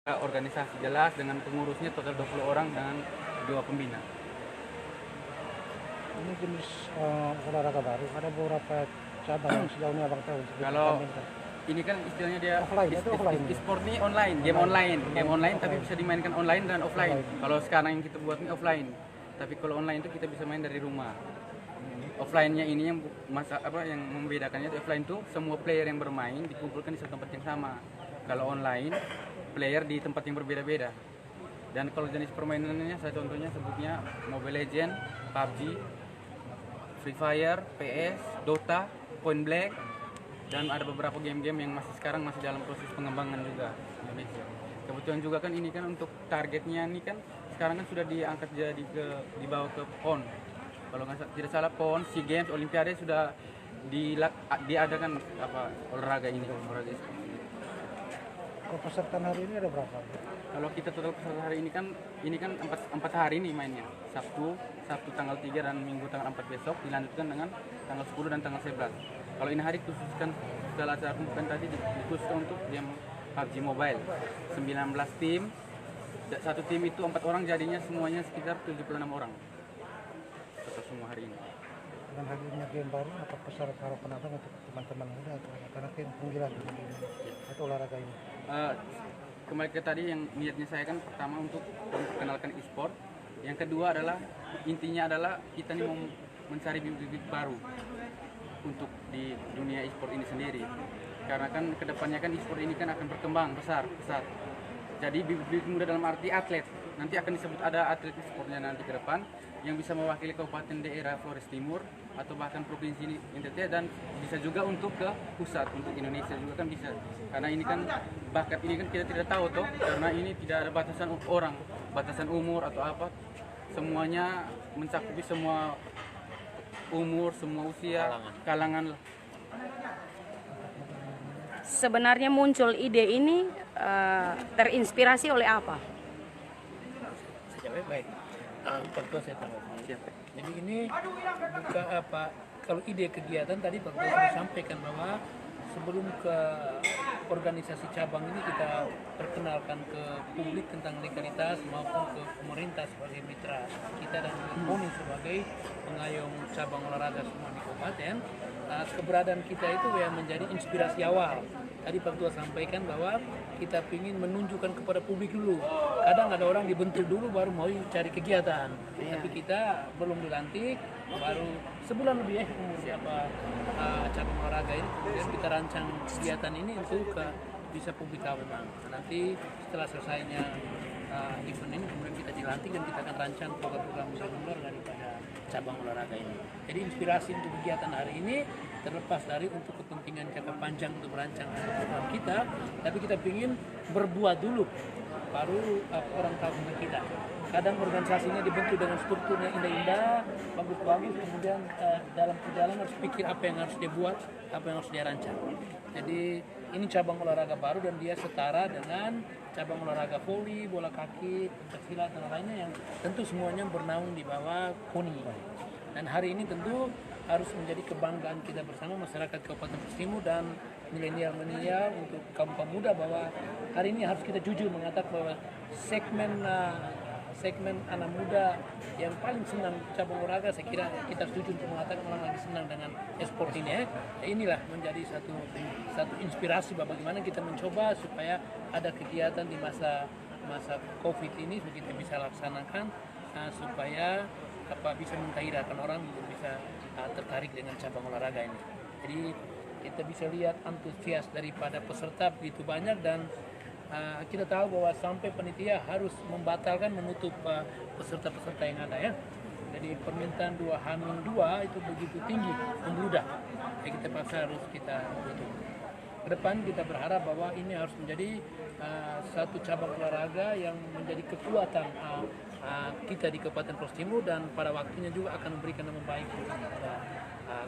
Organisasi jelas dengan pengurusnya total 20 orang dengan 2 pembina. Ini jenis olahraga baru, ada beberapa cabang yang sejauh ini abang tahu. Kalau ini kan istilahnya dia offline, itu offline. e-sport ini online, game online tapi bisa dimainkan online dan offline. Kalau sekarang yang kita buat ini offline, tapi kalau online itu kita bisa main dari rumah. Offline-nya ini yang yang membedakannya itu offline itu semua player yang bermain dikumpulkan di satu tempat yang sama. Kalau online, player di tempat yang berbeda-beda. Dan kalau jenis permainannya saya contohnya sebutnya Mobile Legends, PUBG, Free Fire, PS, Dota, Point Blank, dan ada beberapa game-game yang sekarang masih dalam proses pengembangan juga di Indonesia. Kebetulan juga kan ini kan untuk targetnya ini kan sekarang kan sudah diangkat jadi dibawa ke PON. Kalau tidak salah PON, SEA Games, Olimpiade sudah diadakan olahraga ini. Kalau peserta hari ini ada berapa? Kalau kita total peserta hari ini kan 4 hari nih mainnya. Sabtu tanggal 3 dan Minggu tanggal 4 besok dilanjutkan dengan tanggal 10 dan tanggal 11. Kalau ini hari khususkan setelah acara pembukaan tadi dikhususkan untuk game PUBG Mobile. 19 tim. Satu tim itu 4 orang jadinya semuanya sekitar 76 orang. Total semua hari ini. Dengan hadirnya game baru, apa pesan harapan abang untuk teman-teman muda atau anak-anak yang penggilaan atau olahraga ini? Kembali ke tadi yang niatnya saya kan pertama untuk memperkenalkan e-sport, yang kedua adalah intinya adalah kita nih mau mencari bibit-bibit baru untuk di dunia e-sport ini sendiri, karena kan kedepannya kan e-sport ini kan akan berkembang besar. Jadi bibit-bibit muda dalam arti atlet, nanti akan disebut ada atlet e-sportnya nanti ke depan yang bisa mewakili kabupaten daerah Flores Timur atau bahkan provinsi NTT, dan bisa juga untuk ke pusat, untuk Indonesia juga kan bisa, karena ini kan bakat ini kan kita tidak tahu toh, karena ini tidak ada batasan orang, batasan umur atau apa, semuanya mencakupi semua umur, semua usia, kalangan lah. Sebenarnya muncul ide ini terinspirasi oleh apa? Baik, Pak saya tahu. Jadi ini buka kalau ide kegiatan tadi Pak sudah sampaikan bahwa sebelum ke organisasi cabang ini kita perkenalkan ke publik tentang legalitas maupun ke pemerintah sebagai mitra kita dan KONI sebagai pengayom cabang olahraga semua di kabupaten. Keberadaan kita itu yang menjadi inspirasi awal. Tadi Pak Tua sampaikan bahwa kita ingin menunjukkan kepada publik dulu. Kadang ada orang dibentuk dulu baru mau cari kegiatan. Tapi kita belum dilantik, baru sebulan lebih cabang olahraga ini. Kemudian kita rancang kegiatan ini untuk bisa publik tahu memang. Nanti setelah selesainya event ini kemudian kita dilantik dan kita akan rancang program-program sekunder daripada cabang olahraga ini. Jadi inspirasi untuk kegiatan hari ini terlepas dari untuk kepentingan jangka panjang untuk merancang program kita, tapi kita ingin berbuat dulu baru orang tahu tentang kita. Kadang organisasinya dibentuk dengan strukturnya indah-indah, bagus-bagus, kemudian dalam perjalanan harus pikir apa yang harus dia buat, apa yang harus dia rancang. Jadi ini cabang olahraga baru dan dia setara dengan cabang olahraga voli, bola kaki, pencaksilat dan lainnya yang tentu semuanya bernaung di bawah KONI. Dan hari ini tentu harus menjadi kebanggaan kita bersama masyarakat Kabupaten Flores Timur dan milenial untuk kaum pemuda bahwa hari ini harus kita jujur mengatakan bahwa segmen anak muda yang paling senang cabang olahraga, saya kira kita setuju untuk mengatakan orang lagi senang dengan e-sport ini. Inilah menjadi satu inspirasi bahwa bagaimana kita mencoba supaya ada kegiatan di masa COVID ini kita bisa laksanakan supaya bisa menggairahkan orang untuk bisa tertarik dengan cabang olahraga ini. Jadi kita bisa lihat antusias daripada peserta begitu banyak dan kita tahu bahwa sampai panitia harus membatalkan menutup peserta-peserta yang ada ya. Jadi permintaan 2-2 itu begitu tinggi, membludak. Jadi kita paksa harus kita tutup. Ke depan kita berharap bahwa ini harus menjadi satu cabang olahraga yang menjadi kekuatan kita di Kabupaten Flores Timur dan pada waktunya juga akan memberikan nama baik kepada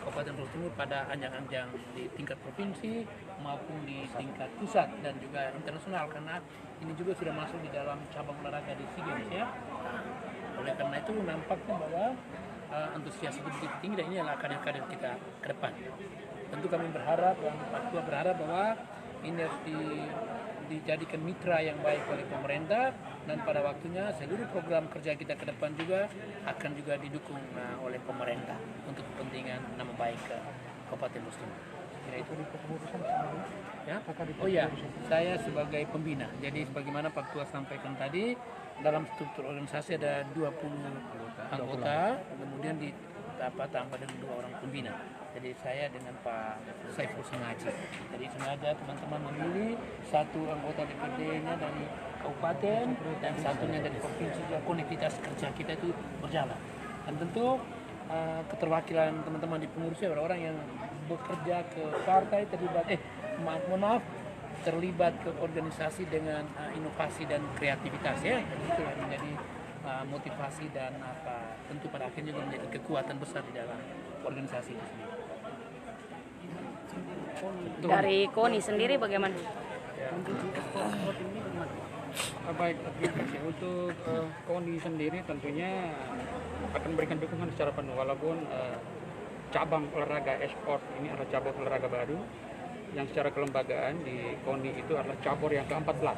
Kabupaten Flores Timur pada anjang-anjang di tingkat provinsi maupun di tingkat pusat dan juga internasional, karena ini juga sudah masuk di dalam cabang olahraga di SEA Games ya. Oleh karena itu nampaknya bahwa antusias begitu tinggi dan ini adalah kader-kader kita ke depan. Tentu kami berharap dan Pak Ketua berharap bahwa ini harus dijadikan mitra yang baik oleh pemerintah, dan pada waktunya seluruh program kerja kita ke depan juga akan juga didukung oleh pemerintah untuk kepentingan nama baik ke Kabupaten Bos Timur. Kira itu ya. Oh ya, saya sebagai pembina. Jadi sebagaimana Pak Tua sampaikan tadi, dalam struktur organisasi ada 20 anggota, kemudian tambah dengan 2 orang pembina. Jadi saya dengan Pak Saiful sengaja. Jadi sengaja teman-teman memilih 1 anggota DPD-nya dari kabupaten dan 1-nya dari provinsi. Konektivitas kerja kita itu berjalan. Dan tentu keterwakilan teman-teman di pengurusnya orang-orang yang bekerja ke partai terlibat ke organisasi dengan inovasi dan kreativitas ya. Itu yang menjadi motivasi dan tentu pada akhirnya juga menjadi kekuatan besar di dalam organisasi itu sendiri. Dari KONI sendiri bagaimana? Baik, terima kasih. Untuk KONI sendiri tentunya akan memberikan dukungan secara penuh walaupun cabang olahraga e-sport ini adalah cabang olahraga baru yang secara kelembagaan di KONI itu adalah cabur yang ke-14.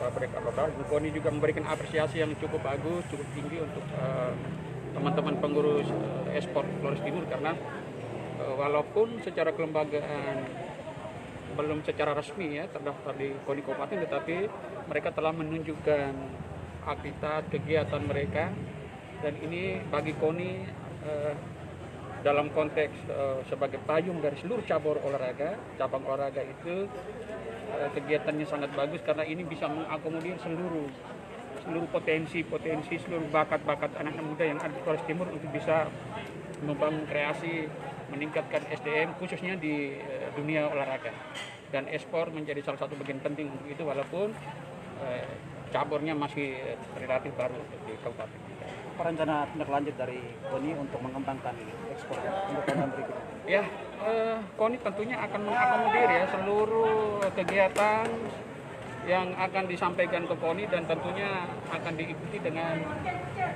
Cabur yang ke-14. KONI juga memberikan apresiasi yang cukup bagus, cukup tinggi untuk teman-teman pengurus e-sport Flores Timur karena walaupun secara kelembagaan belum secara resmi ya terdaftar di KONI Kabupaten, tetapi mereka telah menunjukkan aktivitas kegiatan mereka, dan ini bagi KONI dalam konteks sebagai payung dari seluruh cabang olahraga itu kegiatannya sangat bagus karena ini bisa mengakomodir seluruh potensi seluruh bakat-bakat anak muda yang ada di Flores Timur untuk bisa membangun kreasi, meningkatkan SDM khususnya di dunia olahraga, dan e-sport menjadi salah satu bagian penting untuk itu walaupun caburnya masih relatif baru di kabupaten. Apa rencana tindak lanjut dari KONI untuk mengembangkan ekspor untuk tahun berikutnya? Ya, KONI tentunya akan mengakomodir ya seluruh kegiatan yang akan disampaikan ke KONI, dan tentunya akan diikuti dengan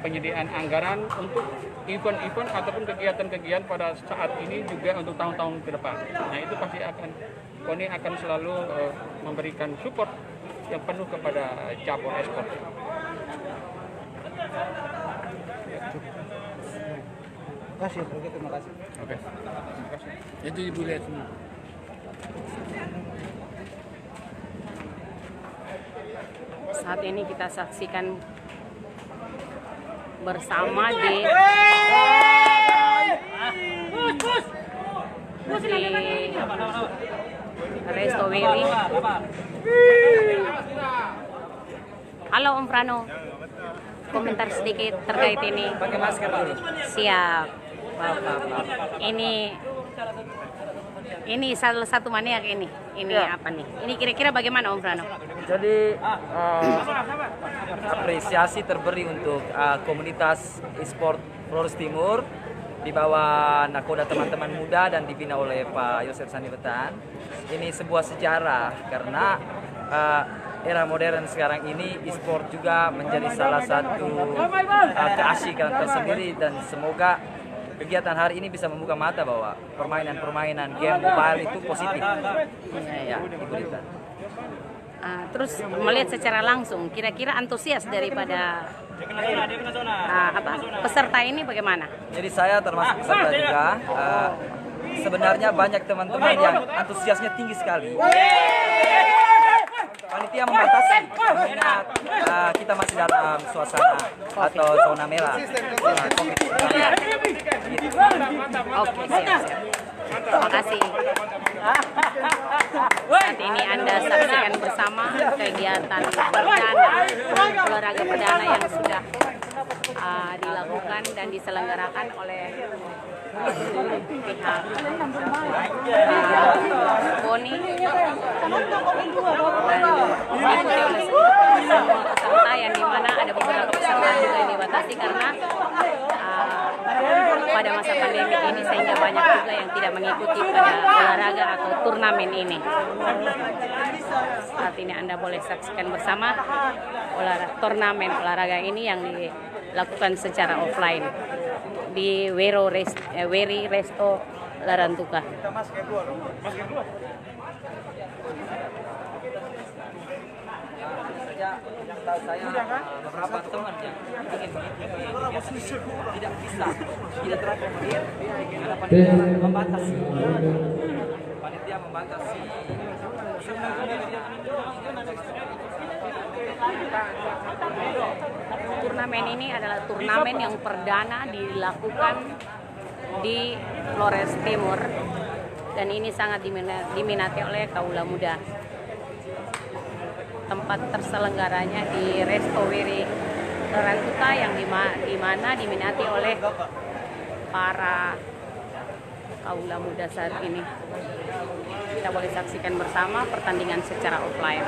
penyediaan anggaran untuk event-event ataupun kegiatan-kegiatan pada saat ini juga untuk tahun-tahun ke depan. Nah itu pasti KONI akan selalu memberikan support yang penuh kepada cabur e-sport. Terima kasih. Oke. Terima kasih. Itu Ibu lihat semua. Saat ini kita saksikan bersama di Resto Willy. Halo Om Prano, komentar sedikit terkait ini. Pakai masker dulu. Siap. Ini salah satu maniak ini. Ini apa nih? Ini kira-kira bagaimana Om Prano? Jadi apresiasi terberi untuk komunitas e-sport Flores Timur di bawah nakoda teman-teman muda dan dibina oleh Pak Yosef Saniwetan. Ini sebuah sejarah karena era modern sekarang ini e-sport juga menjadi salah satu keasikan tersendiri, dan semoga kegiatan hari ini bisa membuka mata bahwa permainan game mobile itu positif. Ya, Ibu Rita. Terus melihat secara langsung, kira-kira antusias daripada peserta ini bagaimana? Jadi saya termasuk peserta juga. Sebenarnya banyak teman-teman yang antusiasnya tinggi sekali. Panitia membatasi mengingat kita masih dalam suasana atau zona merah. Oke, siap. Terima kasih. Saat ini Anda saksikan bersama kegiatan olahraga perdana yang sudah dilakukan dan diselenggarakan oleh seluruh pihak KONI dan diikuti oleh semua peserta, yang dimana ada beberapa peserta juga yang dibatasi karena pada masa pandemi ini sehingga banyak juga yang tidak mengikuti pada olahraga atau turnamen ini. Saat ini Anda boleh saksikan bersama turnamen olahraga ini yang dilakukan secara offline di Weri Resto Larantuka. Yang tahu saya beberapa teman yang ingin mengikuti kegiatan ini tidak bisa, tidak terakomodir karena panitia membatasi. Panitia membatasi. Turnamen ini adalah turnamen yang perdana dilakukan di Flores Timur dan ini sangat diminati oleh kaula muda. Tempat terselenggaranya di Resto Weri Rantuta yang di mana diminati oleh para kaula muda saat ini. Kita boleh saksikan bersama pertandingan secara offline.